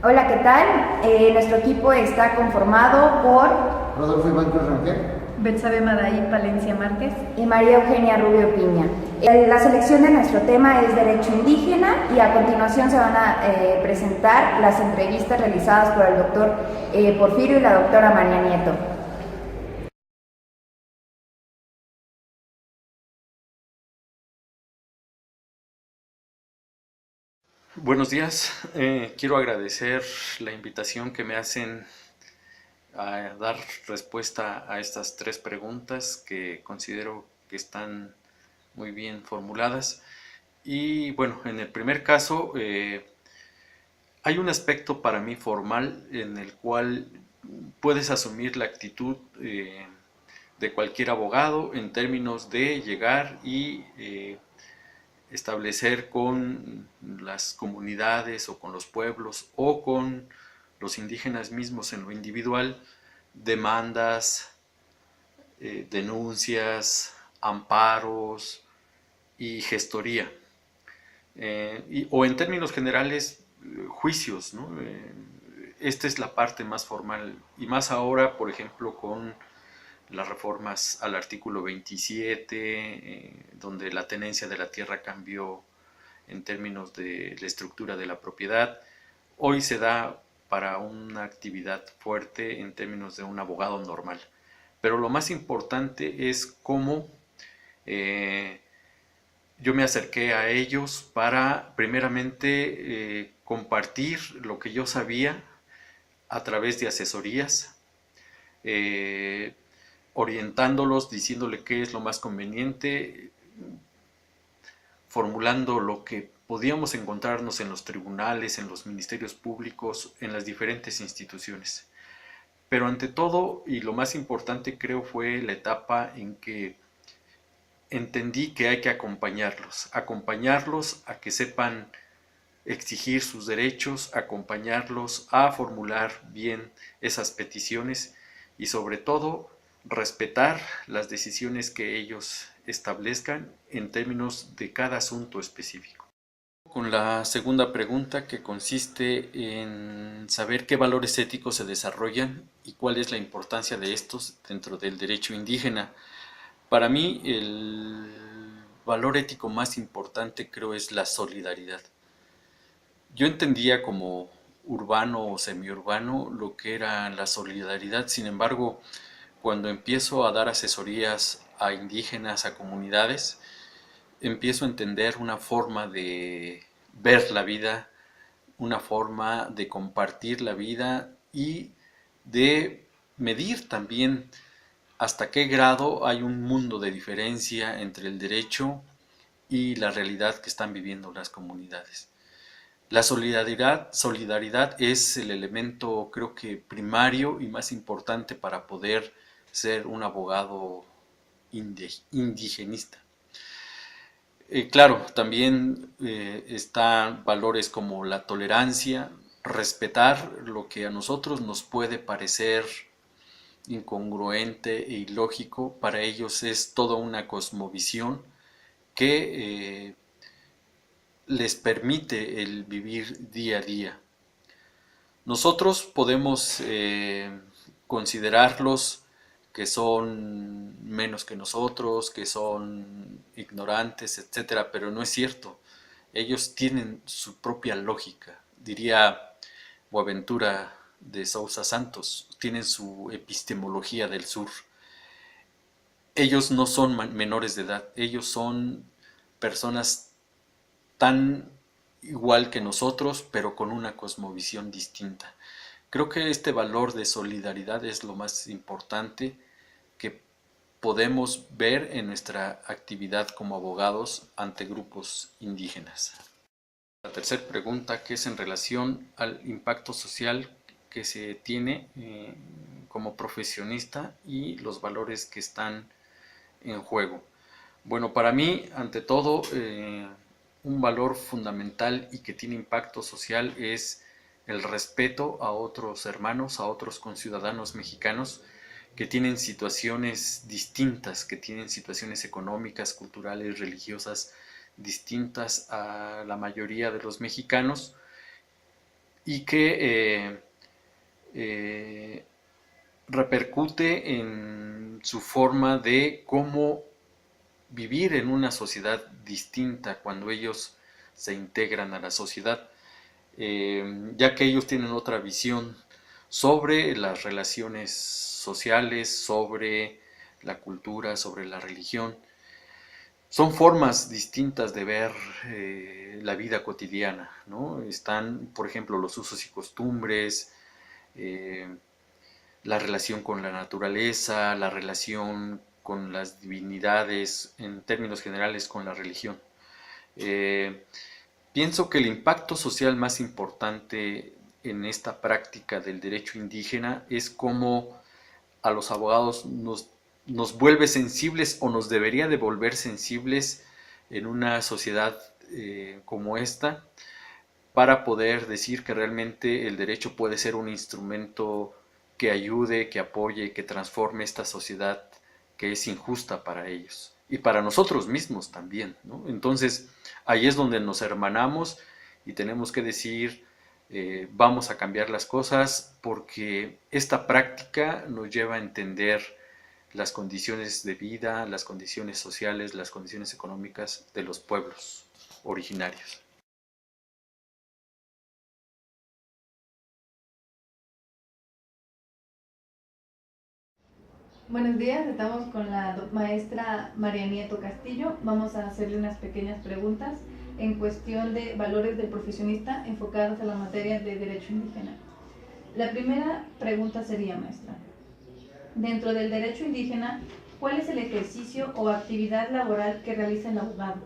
Hola, ¿qué tal? Nuestro equipo está conformado por Rodolfo Iván Cruz Rangel, Betsabe Madaí Palencia Márquez y María Eugenia Rubio Piña. La selección de nuestro tema es Derecho Indígena y a continuación se van a presentar las entrevistas realizadas por el doctor Porfirio y la doctora María Nieto. Buenos días, quiero agradecer la invitación que me hacen a dar respuesta a estas tres preguntas que considero que están muy bien formuladas. Y bueno, en el primer caso hay un aspecto para mí formal en el cual puedes asumir la actitud de cualquier abogado en términos de llegar y establecer con las comunidades o con los pueblos o con los indígenas mismos en lo individual demandas, denuncias, amparos y gestoría. O en términos generales, juicios, ¿no? Esta es la parte más formal y más ahora, por ejemplo, con las reformas al artículo 27, donde la tenencia de la tierra cambió en términos de la estructura de la propiedad. Hoy se da para una actividad fuerte en términos de un abogado normal. Pero lo más importante es cómo yo me acerqué a ellos para primeramente compartir lo que yo sabía a través de asesorías, eh, orientándolos, diciéndole qué es lo más conveniente, formulando lo que podíamos encontrarnos en los tribunales, en los ministerios públicos, en las diferentes instituciones. Pero ante todo, y lo más importante creo fue la etapa en que entendí que hay que acompañarlos a que sepan exigir sus derechos, acompañarlos a formular bien esas peticiones y sobre todo respetar las decisiones que ellos establezcan en términos de cada asunto específico. Con la segunda pregunta, que consiste en saber qué valores éticos se desarrollan y cuál es la importancia de estos dentro del derecho indígena. Para mí el valor ético más importante creo es la solidaridad. Yo entendía como urbano o semiurbano lo que era la solidaridad. Sin embargo, cuando empiezo a dar asesorías a indígenas, a comunidades, empiezo a entender una forma de ver la vida, una forma de compartir la vida y de medir también hasta qué grado hay un mundo de diferencia entre el derecho y la realidad que están viviendo las comunidades. La solidaridad es el elemento, creo que primario y más importante para poder ser un abogado indigenista. Claro, también están valores como la tolerancia, respetar lo que a nosotros nos puede parecer incongruente e ilógico, para ellos es toda una cosmovisión que les permite el vivir día a día. Nosotros podemos considerarlos que son menos que nosotros, que son ignorantes, etcétera, pero no es cierto. Ellos tienen su propia lógica, diría Boaventura de Sousa Santos, tienen su epistemología del sur. Ellos no son menores de edad, ellos son personas tan igual que nosotros, pero con una cosmovisión distinta. Creo que este valor de solidaridad es lo más importante que podemos ver en nuestra actividad como abogados ante grupos indígenas. La tercera pregunta, que es en relación al impacto social que se tiene como profesionista y los valores que están en juego. Bueno, para mí, ante todo, un valor fundamental y que tiene impacto social es el respeto a otros hermanos, a otros conciudadanos mexicanos que tienen situaciones distintas, que tienen situaciones económicas, culturales, religiosas distintas a la mayoría de los mexicanos, y que repercute en su forma de cómo vivir en una sociedad distinta cuando ellos se integran a la sociedad, ya que ellos tienen otra visión sobre las relaciones sociales, sobre la cultura, sobre la religión. Son formas distintas de ver la vida cotidiana, ¿no? Están, por ejemplo, los usos y costumbres, la relación con la naturaleza, la relación con las divinidades, en términos generales con la religión. Pienso que el impacto social más importante en esta práctica del derecho indígena es cómo a los abogados nos vuelve sensibles o nos debería de volver sensibles en una sociedad como esta, para poder decir que realmente el derecho puede ser un instrumento que ayude, que apoye, que transforme esta sociedad que es injusta para ellos y para nosotros mismos también, ¿no? Entonces, ahí es donde nos hermanamos y tenemos que decir, vamos a cambiar las cosas, porque esta práctica nos lleva a entender las condiciones de vida, las condiciones sociales, las condiciones económicas de los pueblos originarios. Buenos días, estamos con la maestra María Nieto Castillo. Vamos a hacerle unas pequeñas preguntas en cuestión de valores del profesionista enfocadas a la materia de derecho indígena. La primera pregunta sería, maestra, dentro del derecho indígena, ¿cuál es el ejercicio o actividad laboral que realiza el abogado?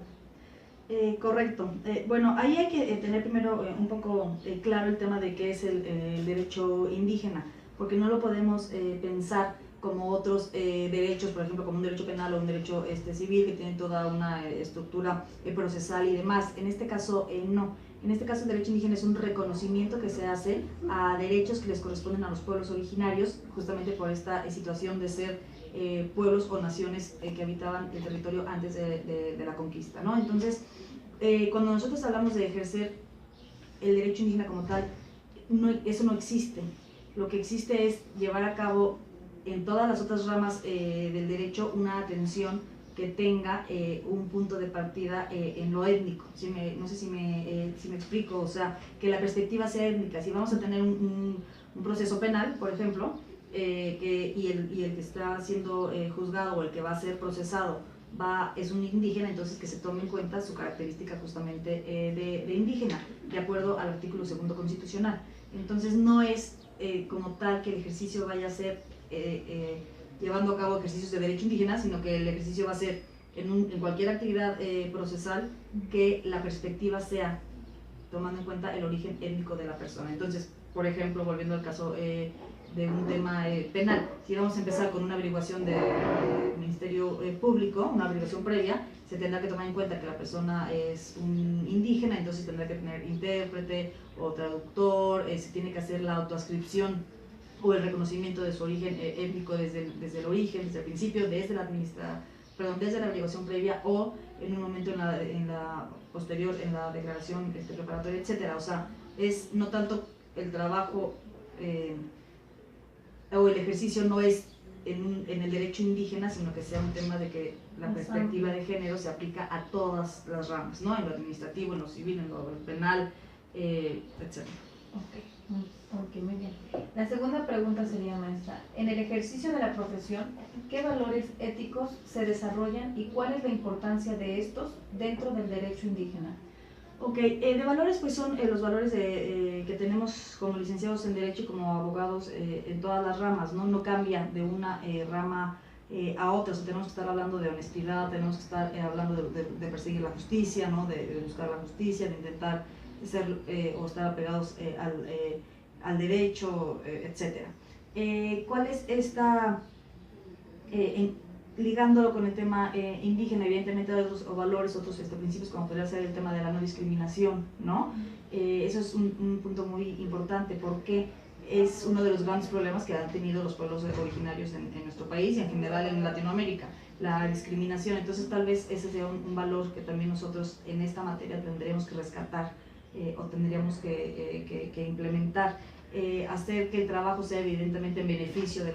Correcto. Bueno, ahí hay que tener primero un poco claro el tema de qué es el derecho indígena, porque no lo podemos pensar como otros derechos, por ejemplo, como un derecho penal o un derecho civil, que tienen toda una estructura procesal y demás. En este caso, no. En este caso, el derecho indígena es un reconocimiento que se hace a derechos que les corresponden a los pueblos originarios, justamente por esta situación de ser pueblos o naciones que habitaban el territorio antes de la conquista, ¿no? Entonces, cuando nosotros hablamos de ejercer el derecho indígena como tal, eso no existe. Lo que existe es llevar a cabo en todas las otras ramas del derecho una atención que tenga un punto de partida en lo étnico. No sé si me explico, o sea, que la perspectiva sea étnica. Si vamos a tener un proceso penal, por ejemplo, y el que está siendo juzgado o el que va a ser procesado es un indígena, entonces que se tome en cuenta su característica justamente de indígena, de acuerdo al artículo 2º constitucional. Entonces no es como tal que el ejercicio vaya a ser llevando a cabo ejercicios de derecho indígena, sino que el ejercicio va a ser en cualquier actividad procesal que la perspectiva sea tomando en cuenta el origen étnico de la persona. Entonces, por ejemplo, volviendo al caso de un tema penal, si vamos a empezar con una averiguación del Ministerio Público, una averiguación previa, se tendrá que tomar en cuenta que la persona es un indígena, entonces tendrá que tener intérprete o traductor, se tiene que hacer la autoascripción o el reconocimiento de su origen étnico desde el origen, desde el principio, desde la averiguación previa o en un momento en la posterior, en la declaración preparatoria, etcétera. O sea, es no tanto el trabajo o el ejercicio no es en el derecho indígena, sino que sea un tema de que la perspectiva de género se aplica a todas las ramas, ¿no? En lo administrativo, en lo civil, en lo penal, etcétera. Ok, muy bien. La segunda pregunta sería, maestra, en el ejercicio de la profesión, ¿qué valores éticos se desarrollan y cuál es la importancia de estos dentro del derecho indígena? Ok, de valores pues son los valores que tenemos como licenciados en Derecho y como abogados en todas las ramas, ¿no? No cambia de una rama a otra. O sea, tenemos que estar hablando de honestidad, tenemos que estar hablando de perseguir la justicia, ¿no? De buscar la justicia, de intentar ser o estar apegados al derecho, etcétera. ¿Cuál es esta, ligándolo con el tema indígena, evidentemente hay otros valores, otros principios, como podría ser el tema de la no discriminación, ¿no? Eso es un punto muy importante porque es uno de los grandes problemas que han tenido los pueblos originarios en nuestro país y en general en Latinoamérica, la discriminación. Entonces tal vez ese sea un valor que también nosotros en esta materia tendremos que rescatar o tendríamos que implementar. Hacer que el trabajo sea evidentemente en beneficio de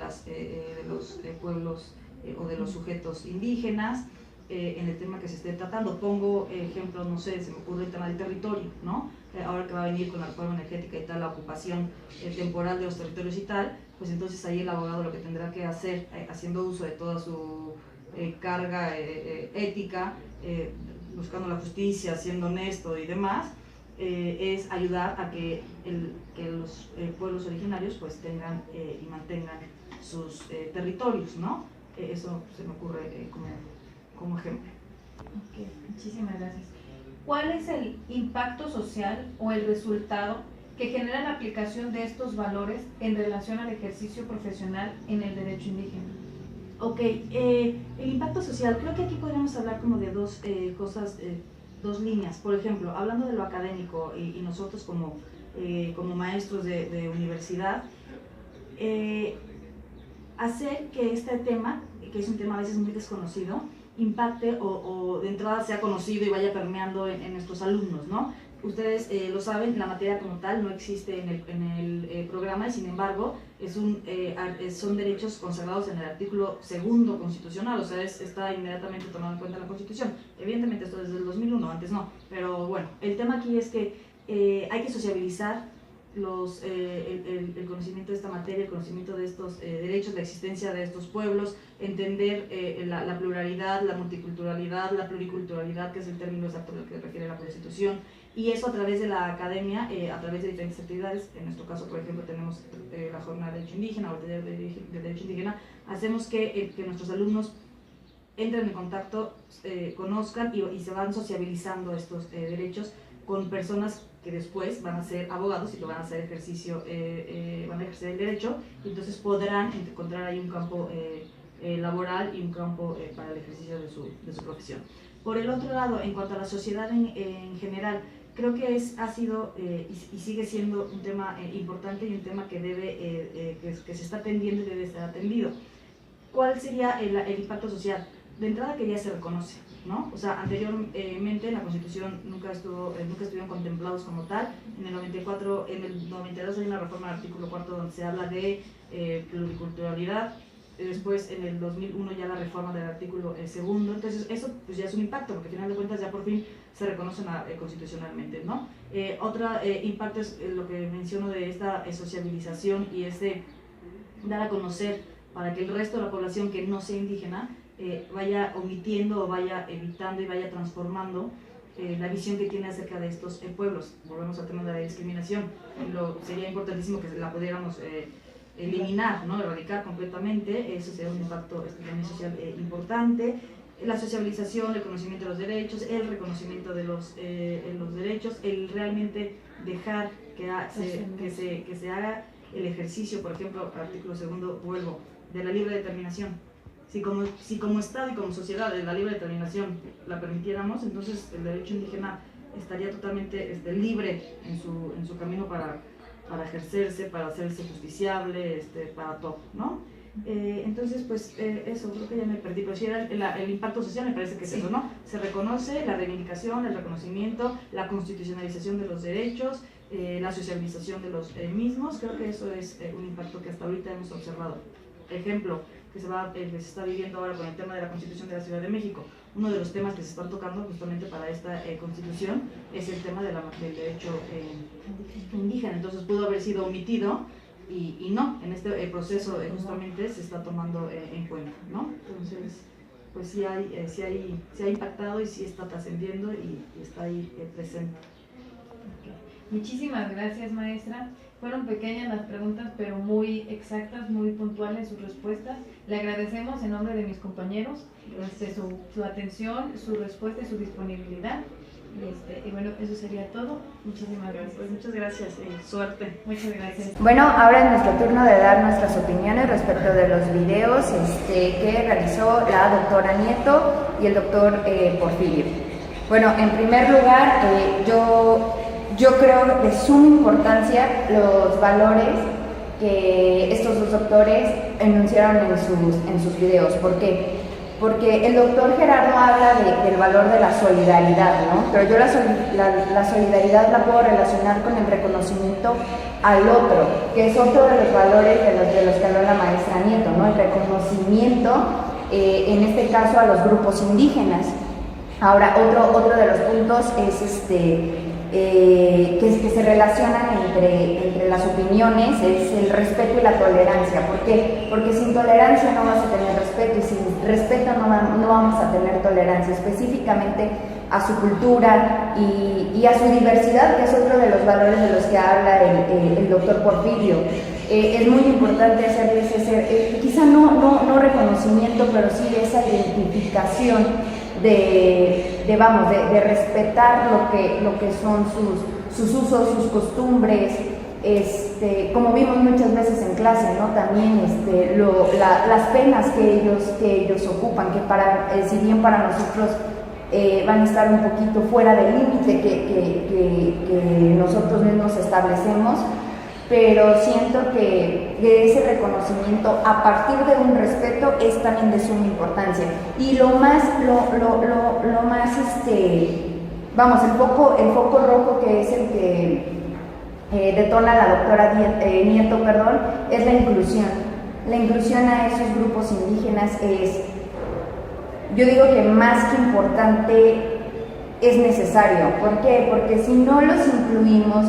los pueblos o de los sujetos indígenas, en el tema que se esté tratando. Pongo ejemplos, no sé, se me ocurre el tema del territorio, ¿no? Ahora que va a venir con la reforma energética y tal, la ocupación temporal de los territorios y tal, pues entonces ahí el abogado lo que tendrá que hacer, haciendo uso de toda su carga ética, buscando la justicia, siendo honesto y demás, es ayudar a que los pueblos originarios pues tengan y mantengan sus territorios, ¿no? Eso se me ocurre como ejemplo. Ok, muchísimas gracias. ¿Cuál es el impacto social o el resultado que genera la aplicación de estos valores en relación al ejercicio profesional en el derecho indígena? Ok, el impacto social, creo que aquí podríamos hablar como de dos cosas, dos líneas. Por ejemplo, hablando de lo académico y nosotros como maestros de universidad, hacer que este tema, que es un tema a veces muy desconocido, impacte o de entrada sea conocido y vaya permeando en nuestros alumnos, ¿no? Ustedes lo saben, la materia como tal no existe en el programa, y sin embargo son derechos consagrados en el artículo 2 constitucional, o sea, está inmediatamente tomado en cuenta en la Constitución. Evidentemente esto desde el 2001, antes no, pero bueno, el tema aquí es que hay que sociabilizar el conocimiento de esta materia, el conocimiento de estos derechos, la existencia de estos pueblos, entender la pluralidad, la multiculturalidad, la pluriculturalidad, que es el término exacto al que refiere la Constitución, y eso a través de la academia, a través de diferentes actividades. En nuestro caso, por ejemplo, tenemos la jornada de derecho indígena o el taller de derecho indígena. Hacemos que nuestros alumnos entren en contacto, conozcan y se van sociabilizando estos derechos con personas que después van a ser abogados y que van a hacer van a ejercer el derecho, y entonces podrán encontrar ahí un campo laboral y un campo para el ejercicio de su profesión. Por el otro lado, en cuanto a la sociedad en general, creo que ha sido y sigue siendo un tema importante y un tema que que se está atendiendo y debe estar atendido. ¿Cuál sería el impacto social? De entrada, que ya se reconoce, ¿no? O sea, anteriormente en la Constitución nunca estuvieron contemplados como tal. En el 92 hay una reforma del artículo 4 donde se habla de pluriculturalidad. Después, en el 2001, ya la reforma del artículo 2. Entonces, eso pues ya es un impacto, porque al final de cuentas ya por fin se reconocen constitucionalmente, ¿no? Otro impacto es lo que menciono de esta sociabilización y dar a conocer para que el resto de la población que no sea indígena vaya omitiendo o vaya evitando y vaya transformando la visión que tiene acerca de estos pueblos. Volvemos al tema de la discriminación. Sería importantísimo que la pudiéramos eliminar, ¿no? Erradicar completamente. Eso sería un impacto también social importante. La sociabilización, el conocimiento de los derechos, el reconocimiento de los derechos, el realmente dejar que se haga el ejercicio, por ejemplo, artículo 2, vuelvo, de la libre determinación. Si como Estado y como sociedad la libre determinación la permitiéramos, entonces el derecho indígena estaría totalmente libre en su camino para ejercerse, para hacerse justiciable, para todo, ¿no? Entonces, pues eso, creo que ya me perdí, pero sí era el impacto social, me parece que es eso, ¿no? Se reconoce la reivindicación, el reconocimiento, la constitucionalización de los derechos, la socialización de los mismos. Creo que eso es un impacto que hasta ahorita hemos observado. Ejemplo, que se está viviendo ahora con el tema de la Constitución de la Ciudad de México. Uno de los temas que se están tocando justamente para esta Constitución es el tema del derecho indígena. Entonces pudo haber sido omitido y no, en este proceso justamente se está tomando en cuenta, ¿no? Entonces, pues sí ha impactado y sí está trascendiendo y está ahí presente. Okay. Muchísimas gracias, maestra. Fueron pequeñas las preguntas, pero muy exactas, muy puntuales sus respuestas. Le agradecemos en nombre de mis compañeros su atención, su respuesta y su disponibilidad. Y bueno, eso sería todo. Muchísimas gracias. Pues muchas gracias, suerte. Muchas gracias. Bueno, ahora es nuestro turno de dar nuestras opiniones respecto de los videos que realizó la doctora Nieto y el doctor Porfirio. Bueno, en primer lugar, yo creo de suma importancia los valores que estos dos doctores enunciaron en sus videos. ¿Por qué? porque el doctor Gerardo habla del valor de la solidaridad, ¿no? Pero yo la solidaridad la puedo relacionar con el reconocimiento al otro, que es otro de los valores de los que habló la maestra Nieto, ¿no? El reconocimiento, en este caso, a los grupos indígenas. Ahora, otro de los puntos es que se relacionan entre las opiniones, es el respeto y la tolerancia. ¿Por qué? Porque sin tolerancia no vas a tener respeto, y sin respeto no vamos a tener tolerancia, específicamente a su cultura y a su diversidad, que es otro de los valores de los que habla el doctor Porfirio. Es muy importante hacerles ese, quizá no reconocimiento, pero sí esa identificación de respetar lo que son sus usos, sus costumbres, como vimos muchas veces en clase, ¿no? También las penas que ellos ocupan, que si bien para nosotros van a estar un poquito fuera del límite que nosotros mismos establecemos, pero siento que ese reconocimiento a partir de un respeto es también de suma importancia. Y el foco rojo, que es el que detona la doctora Nieto, es la inclusión. La inclusión a esos grupos indígenas yo digo que más que importante, es necesario. ¿Por qué? Porque si no los incluimos,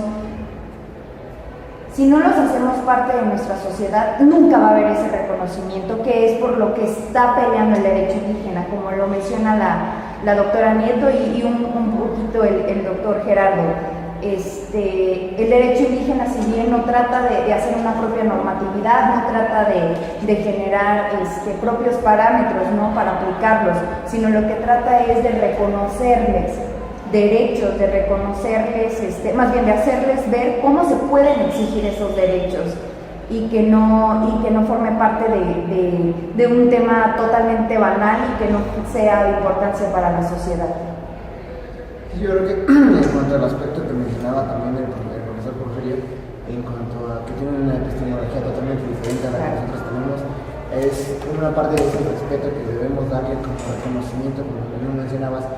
si no los hacemos parte de nuestra sociedad, nunca va a haber ese reconocimiento, que es por lo que está peleando el derecho indígena, como lo menciona la doctora Nieto y un poquito el doctor Gerardo. El derecho indígena, si bien no trata de hacer una propia normatividad, no trata de generar propios parámetros, ¿no?, para aplicarlos, sino lo que trata es de reconocerles derechos, de reconocerles, más bien de hacerles ver cómo se pueden exigir esos derechos y que no forme parte de un tema totalmente banal y que no sea de importancia para la sociedad. Yo creo que en cuanto al aspecto que mencionaba también el profesor Porfirio, en cuanto a que tienen una epistemología totalmente diferente a la que nosotros tenemos, es una parte de ese respeto que debemos darle como reconocimiento, como tú mencionabas,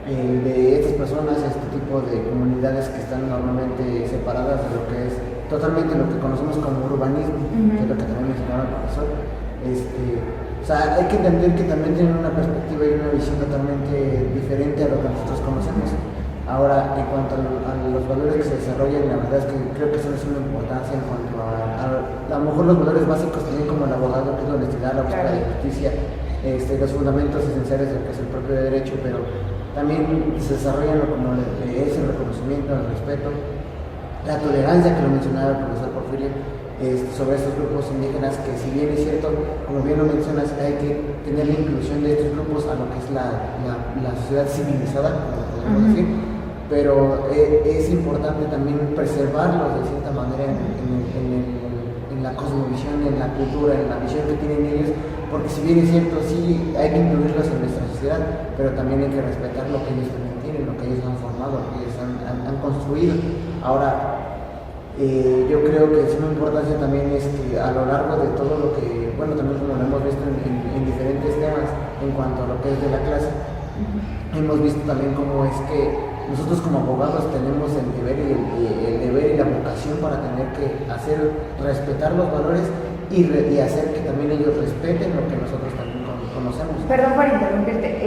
de estas personas, este tipo de comunidades que están normalmente separadas de lo que es totalmente lo que conocemos como urbanismo, que es lo que también mencionaba el profesor. O sea, hay que entender que también tienen una perspectiva y una visión totalmente diferente a lo que nosotros conocemos. Ahora, en cuanto a los valores que se desarrollan, la verdad es que creo que eso es una importancia en cuanto a lo mejor los valores básicos también, como el abogado, que es la honestidad, la búsqueda de justicia, los fundamentos esenciales de lo que es el propio derecho, pero también se desarrollan como es el reconocimiento, el respeto, la tolerancia, que lo mencionaba el profesor Porfirio, sobre estos grupos indígenas, que si bien es cierto, como bien lo mencionas, hay que tener la inclusión de estos grupos a lo que es la sociedad civilizada, como podemos decir, pero es importante también preservarlos de cierta manera en la cosmovisión, en la cultura, en la visión que tienen ellos, porque si bien es cierto, sí hay que incluirlos en nuestra sociedad, pero también hay que respetar lo que ellos también tienen, lo que ellos han formado, lo que ellos han construido. Ahora, yo creo que es una importancia también a lo largo de todo lo que, bueno, también como lo hemos visto en diferentes temas en cuanto a lo que es de la clase, hemos visto también cómo es que nosotros como abogados tenemos el deber y la vocación para tener que hacer respetar los valores y hacer que también ellos respeten lo que nosotros también conocemos. Perdón por interrumpirte,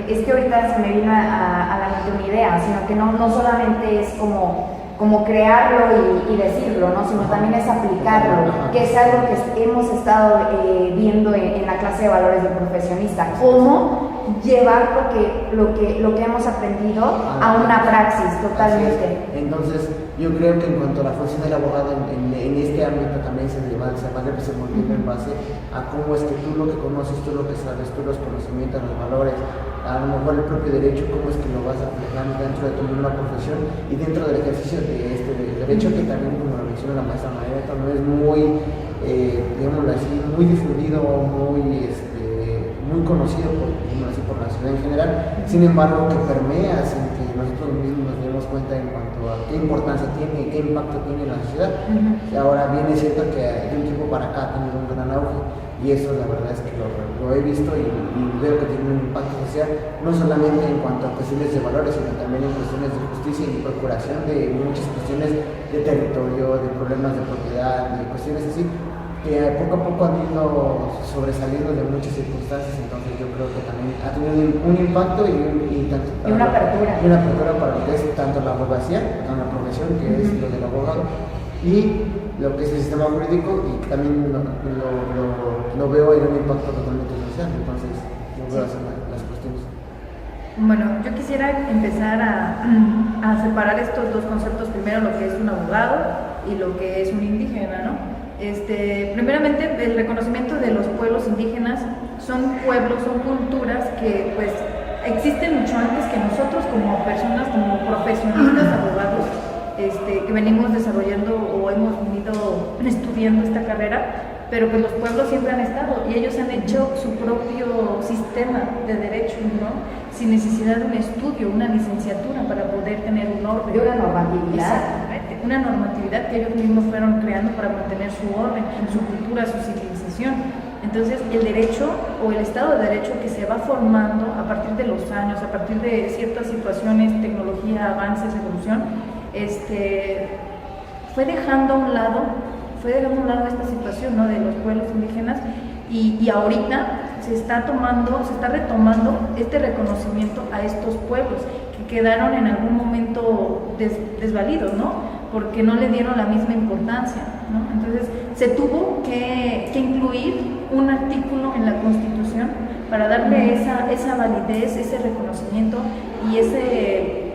es que ahorita se me vino a la mente una idea, sino que no solamente es como crearlo y decirlo, ¿no?, sino también es aplicarlo, que es algo que hemos estado viendo en la clase de valores del profesionista, cómo llevar lo que hemos aprendido a una praxis totalmente. Entonces, yo creo que en cuanto a la función del abogado en este ámbito también se va a desenvolver en base a cómo es que tú lo que conoces, tú lo que sabes, tú los conocimientos, los valores, a lo mejor el propio derecho, cómo es que lo vas a aplicar dentro de tu misma profesión y dentro del ejercicio de este derecho, que también, como lo menciona la maestra María, no es muy, digámoslo así, muy difundido, muy muy conocido por la ciudad en general, sin embargo que permea sin que nosotros mismos nos demos cuenta en cuanto a qué importancia tiene, qué impacto tiene en la sociedad. Y ahora bien es cierto que de un tiempo para acá ha tenido un gran auge, y eso la verdad es que lo he visto y veo que tiene un impacto social, no solamente en cuanto a cuestiones de valores, sino también en cuestiones de justicia y procuración de muchas cuestiones de territorio, de problemas de propiedad, de cuestiones así, que poco a poco han ido sobresaliendo de muchas circunstancias. Entonces yo creo que también ha tenido un impacto y una apertura para lo que es tanto la abogacía, la profesión que es lo del abogado, y lo que es el sistema jurídico, y también lo veo en un impacto totalmente social. Entonces yo veo así las cuestiones. Bueno, yo quisiera empezar a separar estos dos conceptos, primero lo que es un abogado y lo que es un indígena, ¿no? Primeramente, el reconocimiento de los pueblos indígenas son pueblos, son culturas que pues existen mucho antes que nosotros como personas, como profesionistas, abogados, que venimos desarrollando o hemos venido estudiando esta carrera, pero pues los pueblos siempre han estado y ellos han hecho su propio sistema de derecho, ¿no? Sin necesidad de un estudio, una licenciatura para poder tener un orden. De una normatividad. Exactamente, una normatividad que ellos mismos fueron creando para mantener su orden, su cultura, su civilización. Entonces, el derecho o el Estado de Derecho que se va formando a partir de los años, a partir de ciertas situaciones, tecnología, avances, evolución, fue dejando a un lado esta situación, ¿no?, de los pueblos indígenas, y ahorita se está retomando este reconocimiento a estos pueblos que quedaron en algún momento desvalidos, ¿no?, porque no le dieron la misma importancia, ¿no? Entonces se tuvo que incluir un artículo en la Constitución para darle esa validez, ese reconocimiento y ese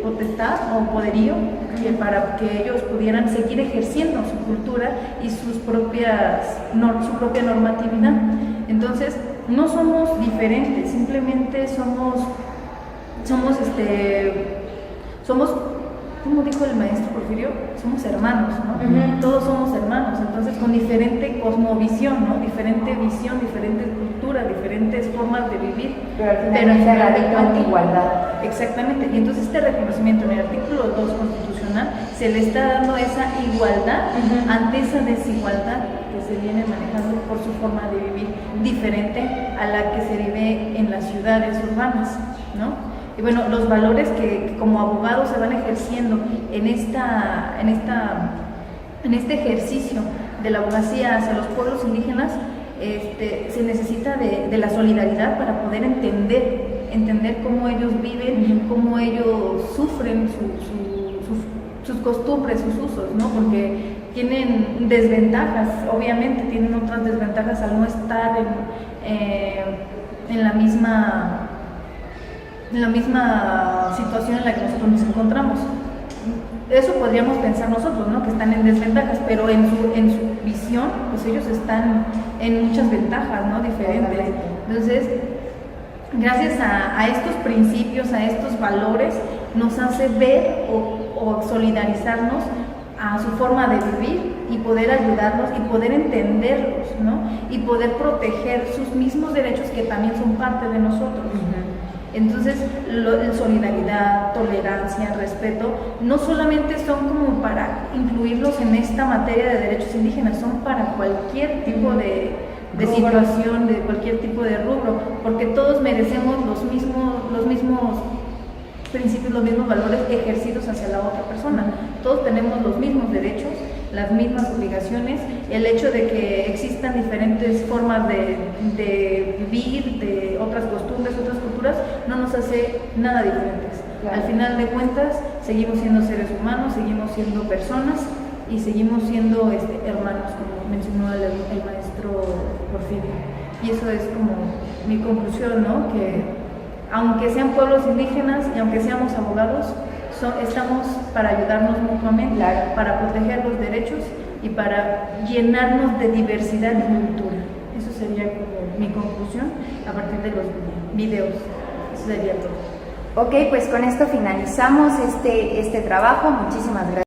potestad o poderío para que ellos pudieran seguir ejerciendo su cultura y su propia normatividad. Entonces, no somos diferentes, simplemente somos, como dijo el maestro Porfirio, somos hermanos, ¿no? Todos somos hermanos, entonces con diferente cosmovisión, ¿no? Diferente visión, diferentes culturas, diferentes formas de vivir. Pero se radica en igualdad. Exactamente, y entonces este reconocimiento en el artículo 2 constitucional se le está dando esa igualdad ante esa desigualdad que se viene manejando por su forma de vivir, diferente a la que se vive en las ciudades urbanas, ¿no? Y bueno, los valores que como abogados se van ejerciendo en este ejercicio de la abogacía hacia los pueblos indígenas, se necesita de la solidaridad para poder entender cómo ellos viven, cómo ellos sufren sus costumbres, sus usos, ¿no? Porque tienen desventajas, obviamente tienen otras desventajas al no estar en la misma situación en la que nosotros nos encontramos. Eso podríamos pensar nosotros, ¿no?, que están en desventajas, pero en su visión, pues ellos están en muchas ventajas, ¿no?, diferentes. Entonces, gracias a estos principios, a estos valores, nos hace ver o solidarizarnos a su forma de vivir y poder ayudarlos y poder entenderlos, ¿no?, y poder proteger sus mismos derechos que también son parte de nosotros. Entonces, solidaridad, tolerancia, respeto, no solamente son como para incluirlos en esta materia de derechos indígenas, son para cualquier tipo de situación, de cualquier tipo de rubro, porque todos merecemos los mismos principios, los mismos valores ejercidos hacia la otra persona. Todos tenemos los mismos derechos, las mismas obligaciones. El hecho de que existan diferentes formas de vivir, de otras costumbres, otras culturas, no nos hace nada diferentes. Claro. Al final de cuentas, seguimos siendo seres humanos, seguimos siendo personas y seguimos siendo hermanos, como mencionó el maestro Porfirio. Y eso es como mi conclusión, ¿no?, que aunque sean pueblos indígenas y aunque seamos abogados, estamos para ayudarnos mutuamente, para proteger los derechos y para llenarnos de diversidad y cultura. Eso sería como mi conclusión a partir de los videos. Eso sería todo. Ok, pues con esto finalizamos este trabajo. Muchísimas gracias.